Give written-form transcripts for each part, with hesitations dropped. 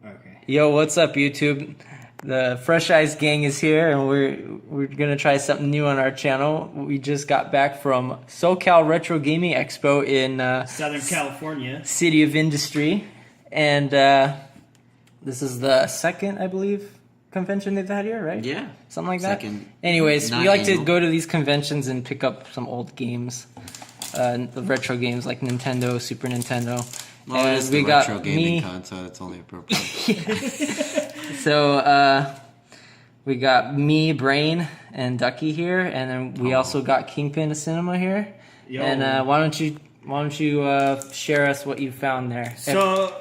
Okay. Yo, what's up, YouTube? The Fresh Eyes Gang is here, and we're gonna try something new on our channel. We just got back from SoCal Retro Gaming Expo in Southern California, City of Industry, and this is the second, I believe, convention they've had here, right? Yeah, something like second, that. Anyways, we like annual. to go to these conventions and pick up some old games, the retro games like Nintendo, Super Nintendo. Well, and it's the retro gaming con, so it's only appropriate. So we got me, Brain, and Ducky here, and then we also got KingpinOfCinema here. Yo. And why don't you share us what you found there? So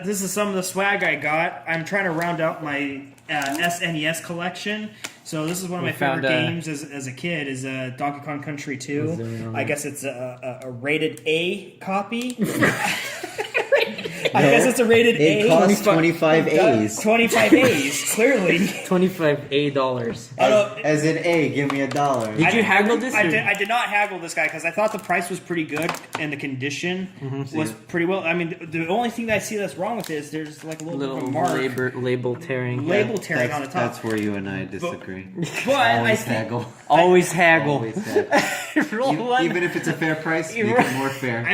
this is some of the swag I got. I'm trying to round out my SNES collection. So this is one of my favorite games as a kid. Is Donkey Kong Country 2. I guess it's a rated A copy. I guess it's a rated A. It costs 25 A's. 25 A's, clearly. $25. As in A, give me $1. Did you haggle this? I did not haggle this guy because I thought the price was pretty good and the condition was pretty well. I mean, the only thing that I see that's wrong with it is there's like a little bit of a mark. Label tearing. Label tearing on the top. That's where you and I disagree. But Always haggle. Always haggle. Always haggle. Even if it's a fair price, make it more fair.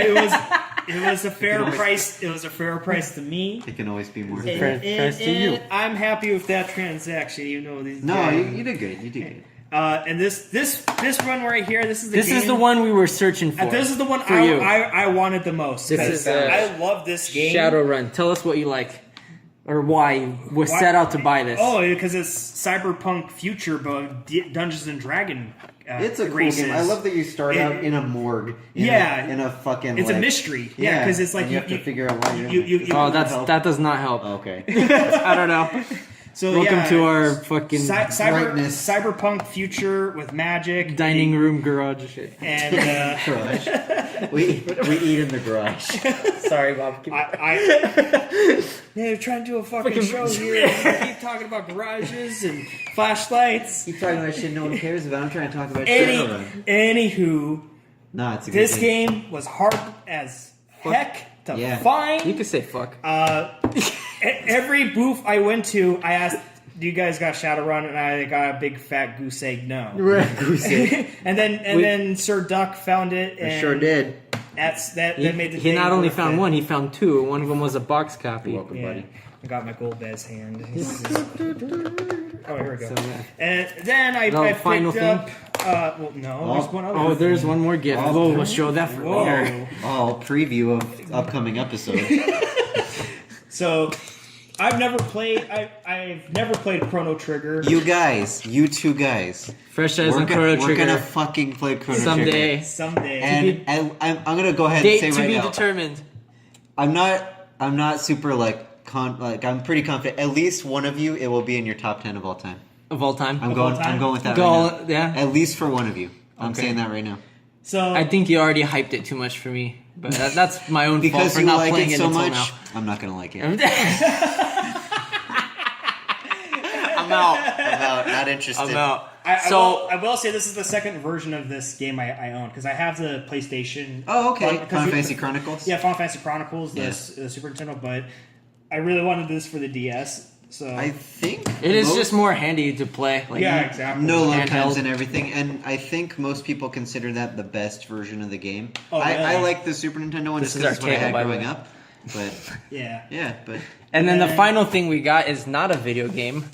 It was a fair price. It was a fair price to me. It can always be more fair. fair. Price to you. I'm happy with that transaction. You know these. No, you did good. You did good. And this one right here. This is the one we were searching for. This is the one for you. I wanted the most. This is I love this game. Shadowrun. Tell us what you like, or why you set out to buy this. Oh, because it's cyberpunk future, but Dungeons and Dragon. It's a cool races. game. I love that you start out in a morgue. In a fucking. It's a mystery. Yeah, because it's like you have to figure out why you're. That does not help. Okay. I don't know. So welcome to our fucking cyberpunk future with magic, dining room garage shit, and garage. We eat in the garage. Sorry, Bob. They're trying to do a fucking show here. Keep talking about garages and flashlights. Keep talking about shit no one cares about. I'm trying to talk about Shadowrun. Anywho, it's a good this game was hard as heck to find. You could say fuck. Every booth I went to, I asked, "Do you guys got Shadowrun?" And I got a big fat goose egg no. Goose egg. and then Sir Duck found it. And I sure did. That made the He not only found one, he found two. One of them was a box copy. Welcome, buddy. I got my gold Bez hand. Oh, here we go. And then I picked up. There's one other. Oh, there's one more gift. We'll show that for later. Preview of upcoming episode. So, I've never played Chrono Trigger. You two guys. Fresh Eyes and Chrono Trigger. We're gonna fucking play Chrono Trigger. Someday. And I'm gonna go ahead and say right now. To be determined. I'm not super I'm pretty confident. At least one of you, it will be in your top 10 of all time. Of all time. I'm going with that right now. Yeah. At least for one of you. I'm saying that right now. So I think you already hyped it too much for me. But that's my own fault because for you not like playing it it so until much. now. I'm not gonna like it. I'm out. Not interested. I'm out. I will say this is the second version of this game I own because I have the PlayStation. Oh, okay. Final Fantasy Chronicles. Yeah, Final Fantasy Chronicles, the Super Nintendo, but I really wanted this for the DS. So I think it is just more handy to play. Exactly. No load times and everything, and I think most people consider that the best version of the game. Oh, really? I like the Super Nintendo one just because it's what I had growing up. But but and then the final thing we got is not a video game.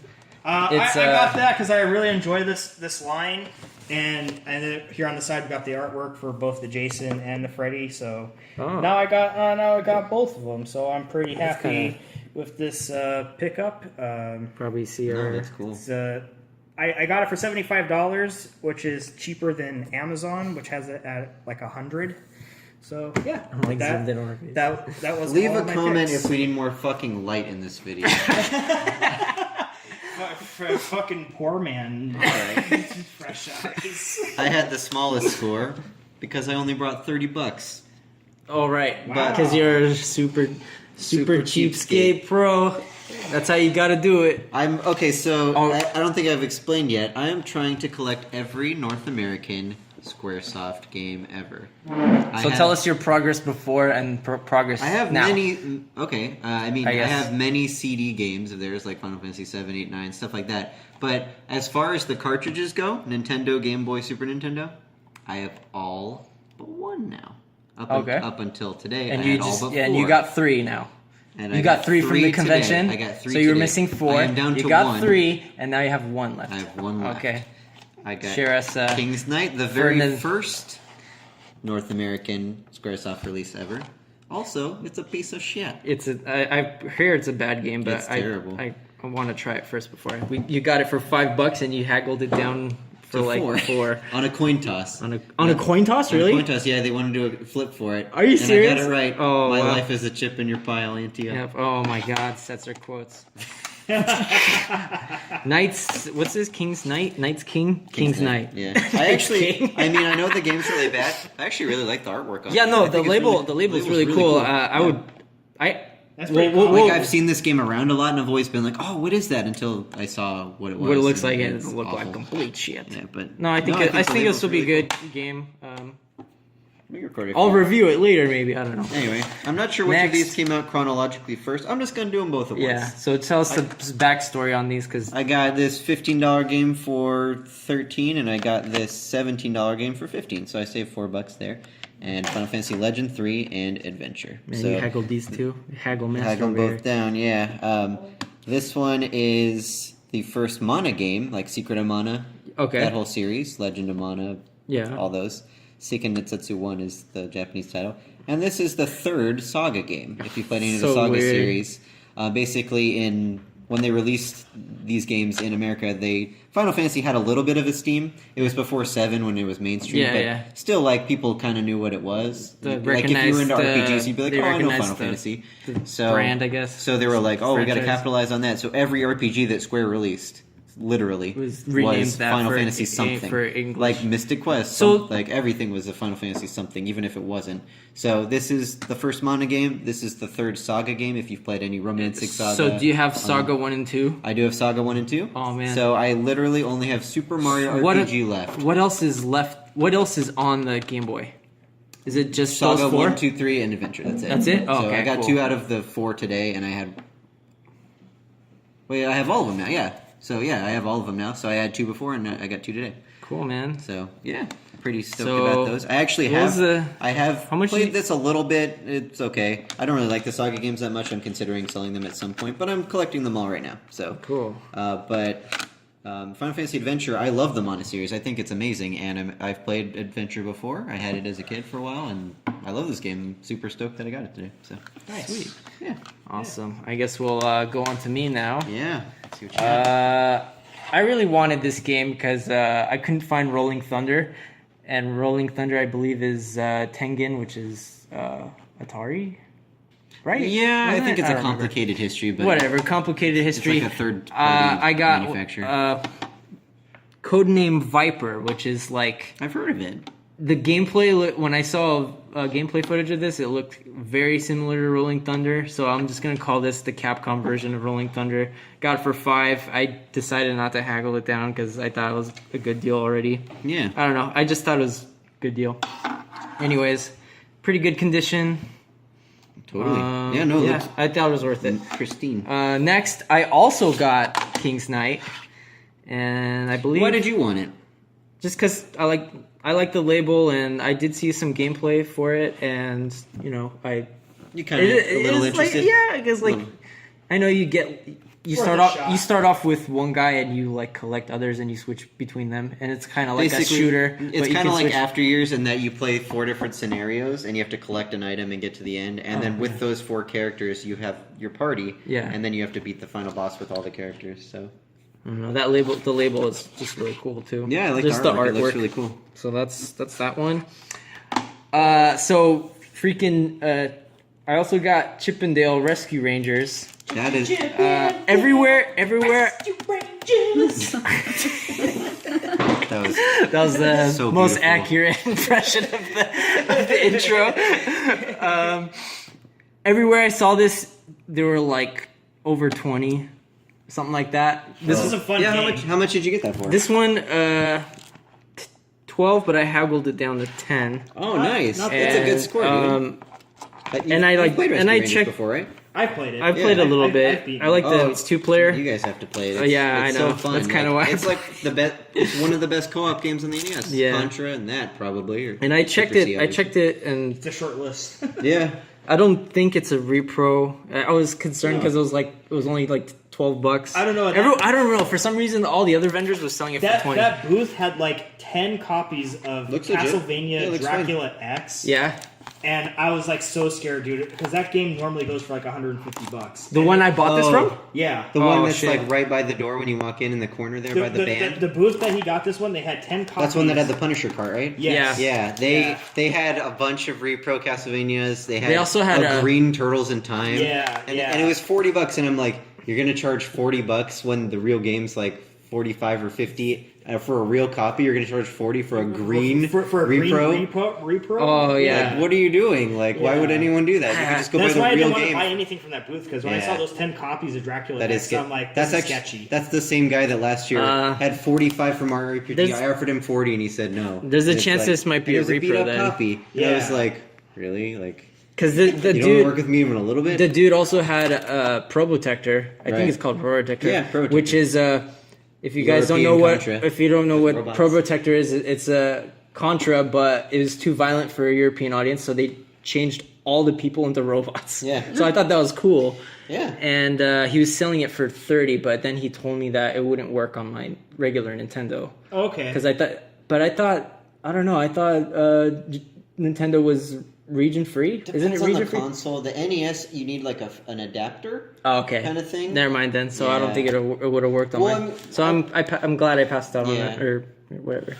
I got that because I really enjoy this line, and then here on the side we got the artwork for both the Jason and the Freddy. So now I got both of them. So I'm pretty happy with this pickup. Probably see that's cool. I got it for $75, which is cheaper than Amazon, which has it at like $100. So yeah, that was. Leave a comment if we need more fucking light in this video. For a fucking poor man. Right. Fresh Eyes. I had the smallest score because I only brought $30. Oh right, wow. Because you're super cheapskate pro. That's how you got to do it. I'm okay. So I don't think I've explained yet. I am trying to collect every North American SquareSoft game ever. So tell us your progress before and progress I have now. many. Okay, I guess. have many CD games of theirs, like Final Fantasy 7, 8, 9, stuff like that. But as far as the cartridges go, Nintendo, Game Boy, Super Nintendo, I have all but one now. Up until today, and I you had just all but 4. and you got 3 now. And you I got 3 from the convention. Today. I got 3 So you were today. missing 4. I am down you to got 1. 3, and now you have 1 left. I have 1 left. Okay. I got Share us, King's Knight, the very first North American SquareSoft release ever. Also, it's a piece of shit. I hear it's a bad game, but It's terrible. I want to try it first before. You got it for $5 and you haggled it down for like 4 on a coin toss. On a coin toss, really? On a coin toss, yeah. They wanted to do a flip for it. Are you serious? I got it right. Oh, my wow. life is a chip in your pile, Antio. Yep. Oh my God, sets are quotes. Knights, what's this? King's Knight? Knight's King? King's Knight. Yeah. I know the game's really bad. I actually really like the artwork on it. Yeah, no, I the think it's label's really cool. That's pretty cool. I've seen this game around a lot, and I've always been like, "Oh, what is that?" Until I saw what it was. What it looks like, it's it look awful. like complete shit. Yeah, but no, I think it'll still be a good game. I'll I'll review it later, maybe. I don't know. Anyway, I'm not sure which Next. of these came out chronologically first. I'm just gonna do them both at Yeah. once. So tell us the backstory on these, because I got this $15 game for $13, and I got this $17 game for $15. So I saved $4 there. And Final Fantasy Legend 3 and Adventure. man, so you haggled these two. Haggle master haggle over both here. down, yeah. This one is the first Mana game, like Secret of Mana. Okay. That whole series, Legend of Mana, Yeah. all those. Seiken Netsetsu 1 is the Japanese title. And this is the third Saga game, if you played any of the So Saga weird. series. Basically, when they released these games in America, Final Fantasy had a little bit of esteem. It was before 7 when it was mainstream, Yeah, but yeah. people kind of knew what it was. Like if you were into RPGs, you'd be like, they "Oh, I know recognized Final Fantasy." the brand, I guess. So they were like, "Oh, we got to Franchise. capitalize on that." So every RPG that Square released, literally, Was renamed that Final for- Fantasy something. for English. Like Mystic Quest, So- like everything was a Final Fantasy something, even if it wasn't. So this is the first Mana game. This is the third Saga game. If you've played any romantic Saga, So do you have Saga 1 and 2? I do have Saga 1 and 2. Oh, man. So I literally only have Super Mario RPG left. What else is left? What else is on the Game Boy? Is it just Saga those 4? 1, 2, 3, and Adventure. That's it. That's it? Oh, so okay, I got cool. 2 out of the 4 today, and I had. Wait, I have all of them now. Yeah. So yeah, I have all of them now. So I had 2 before, and I got 2 today. Cool, man. So yeah, pretty stoked So, about those. I actually what was have. I have how much played you- this a little bit. It's okay. I don't really like the Saga games that much. I'm considering selling them at some point, but I'm collecting them all right now. So Cool. Final Fantasy Adventure, I love the Mana series. I think it's amazing, and I've played Adventure before. I had it as a kid for a while, and I love this game. I'm super stoked that I got it today. So Nice. Sweet. yeah, Awesome. I guess we'll go on to me now. yeah. Let's see what you got. I really wanted this game because I couldn't find Rolling Thunder, and Rolling Thunder, I believe, is Tengen, which is Atari, right? Yeah, I Wasn't think it? it's a don't remember. complicated history, but Whatever, complicated history. like a third-party I got manufacturer. Codename Viper, which is like I've heard of it. the gameplay. When I saw gameplay footage of this, it looked very similar to Rolling Thunder. So I'm just gonna call this the Capcom version of Rolling Thunder. Got it for $5. I decided not to haggle it down because I thought it was a good deal already. Yeah. I don't know. I just thought it was a good deal. Anyways, pretty good condition. Totally. Yeah, no, Yeah, looks I thought it was worth it. pristine. Next, I also got King's Knight, and I believe Why did you want it? just because I like the label, and I did see some gameplay for it, and you You kind of a little it's like, interested? yeah, because like Little. I know you Worth a shot. start off with one guy and you like collect others and you switch between them, and it's kind of like Basically, a shooter. It's but you kind can of like switch- After Years in that you play 4 different scenarios and you have to collect an item and get to the end. And then with those 4 characters, you have your party. Yeah. And then you have to beat the final boss with all the characters. So I don't know, that label. The label is just really cool too. yeah, I like just the artwork. It looks really cool. So that's that one. So freaking. I also got Chippendale Rescue Rangers. That is. Everywhere. That That was the So most beautiful. accurate impression of the intro. Everywhere I saw this, there were like over 20, something like that. This is a fun Yeah, game. how much did you get that for? This one, 12, but I haggled it down to 10. Oh, nice. not That's a good score, dude. And I like, played and I Rescue Rangers checked. before, right? I've played it. I played a little I've bit. beaten I like it. the it's 2-player. You guys have to play it. Yeah, it's I know. So fun. That's kinda why it's like the best. It's one of the best co-op games on the NES. Yeah. Contra and that probably. Or And I checked Super it. C, I checked it, and It's a short list. Yeah. I don't think it's a repro. I was concerned because it was only like $12. I don't know. I don't know. For some reason, all the other vendors was selling it for 20. That booth had like 10 copies of Looks legit. Castlevania Yeah, looks Dracula X. Yeah, And I was like so scared, dude, because that game normally goes for like $150. the one I bought this from. Yeah. The one Oh, that's shit. like right by the door when you walk in the corner there by the band. The booth that he got this one, they had 10 copies. That's one that had the Punisher cart, right? Yes. Yeah, they had a bunch of repro Castlevanias. They had They also had a a- Green Turtles in Time. Yeah, and, yeah. and it was $40, and I'm like, you're gonna charge $40 when the real game's like 45 or 50 for a real copy. You're gonna charge 40 for a green for a repro. green repro. Oh, yeah. Like, what are you doing? Like, why would Yeah. anyone do that? You can just go That's buy why the I real didn't want to game. buy anything from that booth, because when I Yeah. saw those 10 copies of Dracula That is X, good. I'm like, that's this is actually sketchy. that's the same guy that last year had 45 for Mario RPG. There's- I offered him 40, and he said no. There's a And it's chance like, this might be it a was a beat repro up then. copy. And I was Yeah. like, really? Like, Because the you don't want to dude, work with me even a little bit? the dude also had a Probotector. I Right. think it's called Probotector. Yeah, Probotector. Which is if you guys don't know European what Contra. if you don't know what Robots. Probotector is, it's a Contra, but it was too violent for a European audience, so they changed all the people into robots. Yeah. So I thought that was cool. Yeah. And he was selling it for 30, but then he told me that it wouldn't work on my regular Nintendo. Okay. Because I thought I don't know. I thought Nintendo was region free. Isn't it Depends on region the free? console. The NES, you need like an adapter. Oh, okay. kind of thing. Never mind then. So I don't Yeah. think it would have worked on Well, mine. So I'm glad I passed out on Yeah. it or whatever.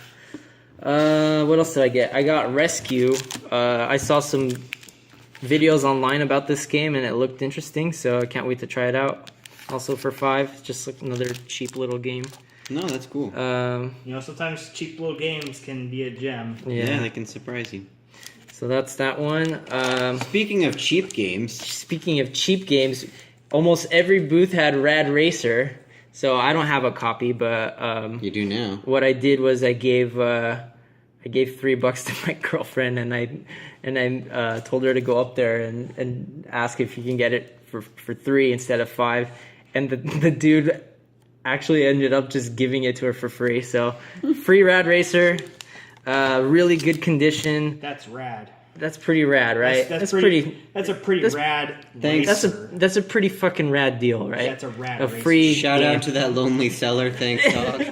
What else did I get? I got Rescue. I saw some videos online about this game and it looked interesting, so I can't wait to try it out. Also for $5, just like another cheap little game. No, that's cool. You know, sometimes cheap little games can be a gem. Yeah, they can surprise you. So that's that one. Speaking of cheap games, Speaking of cheap games, almost every booth had Rad Racer. So I don't have a copy, but you do now. what I did was I gave $3 to my girlfriend, and I told her to go up there and ask if you can get it for $3 instead of $5, and the dude actually ended up just giving it to her for free. So free Rad Racer, really good condition. That's rad. That's pretty rad, right? That's pretty. That's a pretty that's- rad. Thanks. Racer. That's a pretty fucking rad deal, right? That's a rad A racer. free Shout game. out to that lonely seller. Thanks, dog.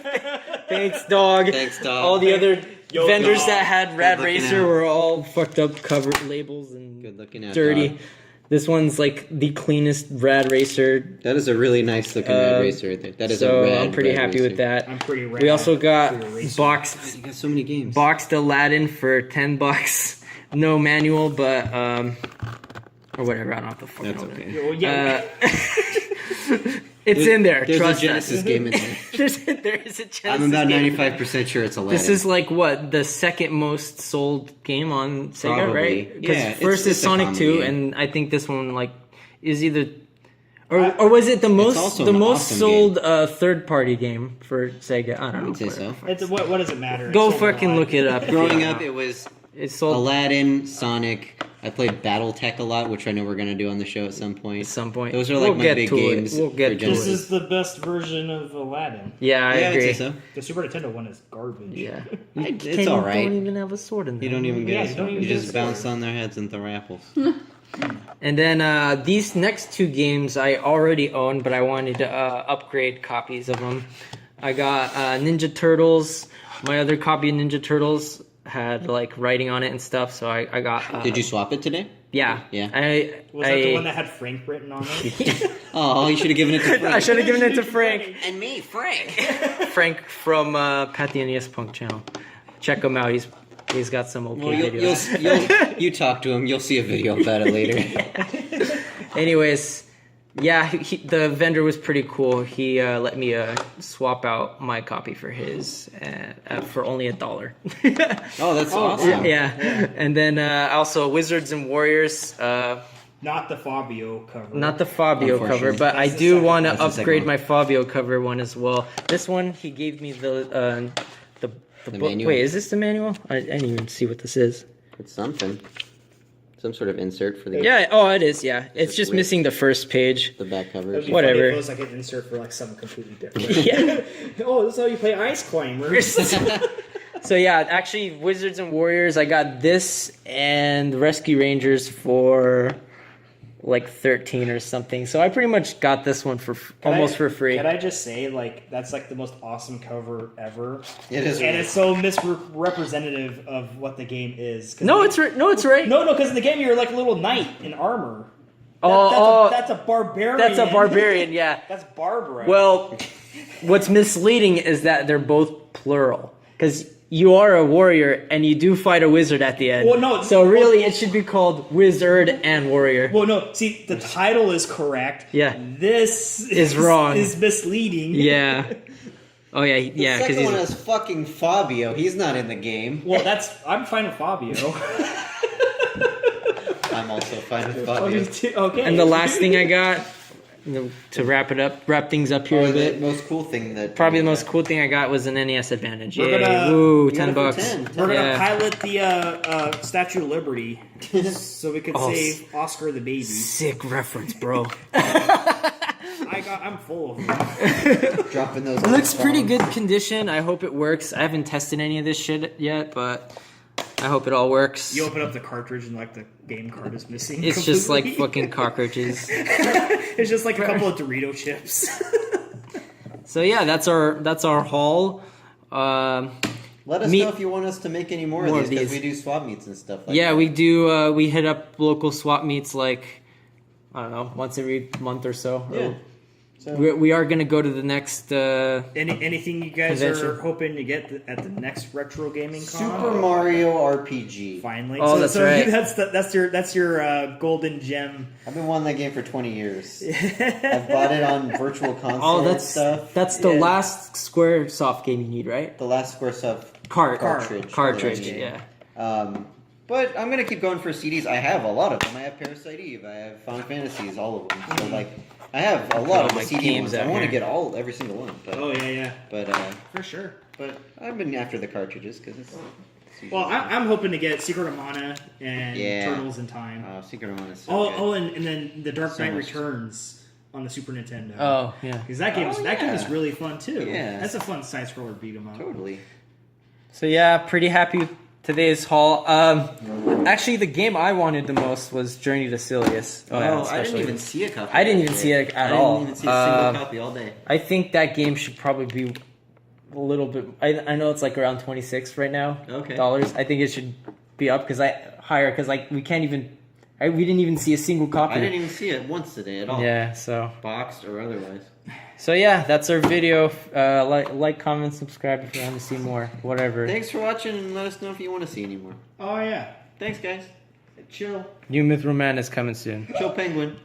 Thanks, dog. Thanks, dog. All the other Yo, vendors dog. that had Rad Good looking Racer out. were all fucked up cover labels and Good looking out, dirty. dog. This one's like the cleanest Rad Racer. That is a really nice looking Rad Racer right there. That is so a rad. I'm pretty Rad happy racer. with that. I'm pretty rad. We also got for a racer. boxed You got so many games. Aladdin for $10. No manual, but or whatever. I don't have to fucking That's open it. okay. Well, yeah. It's in there. There's Trust a Genesis us. game in there. there is a Genesis I'm about game. 95% sure it's Aladdin. This is like what the second most sold game on Sega, Probably. right? Because Yeah, first it's is a Sonic common 2, game. and I think this one like is either or was it the most also an awesome sold third party game for Sega? I don't know. I'd say so. It's, what does it matter? Go It's so fucking wide. look it up. Growing up, it was It's sold Aladdin, Sonic. I played BattleTech a lot, which I know we're going to do on the show at some point. at some point. Those are like We'll my get big to it. games. We'll get for to Genesis. This is the best version of Aladdin. Yeah, I Yeah, agree. I'd say so. The Super Nintendo one is garbage. Yeah, It's all right. Don't even have a sword in there. You don't even Yeah, get you it. don't even You get just a bounce sword. on their heads and throw apples. And then these next two games I already own, but I wanted to upgrade copies of them. I got Ninja Turtles. My other copy of Ninja Turtles had like writing on it and stuff, so I got. Did you swap it today? Yeah. Yeah. Was that the one that had Frank written on it? Oh, you should have given it to Frank. I should have given it to Frank. And me, Frank. Frank from Pat the NES Punk channel. Check him out. He's got some okay Well, videos. you talk to him. You'll see a video about it later. Anyways, yeah, the vendor was pretty cool. He let me swap out my copy for his for only $1. Oh, that's awesome. yeah. And then also Wizards and Warriors. Not the Fabio cover. Not the Fabio cover, Unfortunately. but I That's the do second- want to that's the second upgrade one. my Fabio cover one as well. This one he gave me the the The book. manual. Wait, is this the manual? I didn't even see what this is. It's something. Some sort of insert for the Yeah. Oh, it is. Yeah. It's just ripped. missing the first page. the back cover. It'd be Whatever. funny if it was like an insert for like something completely different. Yeah. Oh, this is how you play Ice Climbers. So yeah, actually, Wizards and Warriors. I got this and Rescue Rangers for like 13 or something. So I pretty much got this one for almost for free. Can I just say, like, that's like the most awesome cover ever. It is. And it's so misrepresentative of what the game is. 'Cause No, the- it's right. No, it's right. No, because in the game you're like a little knight in armor. That's a barbarian. That's a barbarian. Yeah. That's Barbara. Well, what's misleading is that they're both plural because you are a warrior and you do fight a wizard at the end. Well, no, so really, it should be called Wizard and Warrior. Well, no. See, the title is correct. Yeah. This Is wrong. Is misleading. Yeah. Oh yeah, yeah. The Because second one is fucking Fabio. He's not in the game. Well, I'm fine with Fabio. I'm also fine with Fabio. Okay. And the last thing I got to wrap things up here a The bit. most cool thing that Probably the most cool thing I got was an NES Advantage. We're Yay! gonna- Woo! You got 10 it for bucks. 10. We're gonna Yeah. pilot the Statue of Liberty, so we could Oh, save Oscar the baby. Sick reference, bro. I'm full of them. dropping those. It looks pretty good condition. I hope it works. I haven't tested any of this shit yet, but I hope it all works. You open up the cartridge and like the game card is missing. It's just like completely. fucking cockroaches. It's just like a couple of Dorito chips. So yeah, that's our haul. Let us know if you want us to make any more of these because we do swap meets and stuff like Yeah, that. we do. We hit up local swap meets like I don't know, once every month or so. Yeah. So We are gonna go to the next. Anything you guys Convention. are hoping to get at the next retro gaming con? Super Mario RPG. Finally. Oh, that's right. That's your golden gem. I've been wanting that game for 20 years. I've bought it on virtual console Oh, and that's stuff. that's the Yeah. last SquareSoft game you need, right? The last Squaresoft Cartridge. Cartridge. Yeah. But I'm gonna keep going for CDs. I have a lot of them. I have Parasite Eve. I have Final Fantasies. All of them. So like, I have a lot of my the CD games ones. I out want to here. get every single one. But Oh yeah. but For sure. but I've been after the cartridges because it's. Well, I'm hoping to get Secret of Mana and Yeah. Turtles in Time. Secret of Mana is so Oh, good. and then the Dark So Knight much. Returns on the Super Nintendo. Oh yeah. Because that game yeah. is really fun too. Yeah. That's a fun side scroller beat 'em up. Totally. So yeah, pretty happy with today's haul. Actually, the game I wanted the most was Journey to Silius. Oh, I didn't especially. even see a copy. I didn't of even that see yet. it at all. I didn't even see a single copy all day. I think that game should probably be a little bit. I know it's like around 26 right now. Okay. Dollars. I think it should be up because like we can't even. We didn't even see a single copy. I didn't even see it once today at all. Yeah. So. Boxed or otherwise. So yeah, that's our video. Like, comment, subscribe if you want to see more. Whatever. Thanks for watching and let us know if you want to see any more. Oh yeah. Thanks, guys. Chill. New Myth Roman is coming soon. Chill Penguin.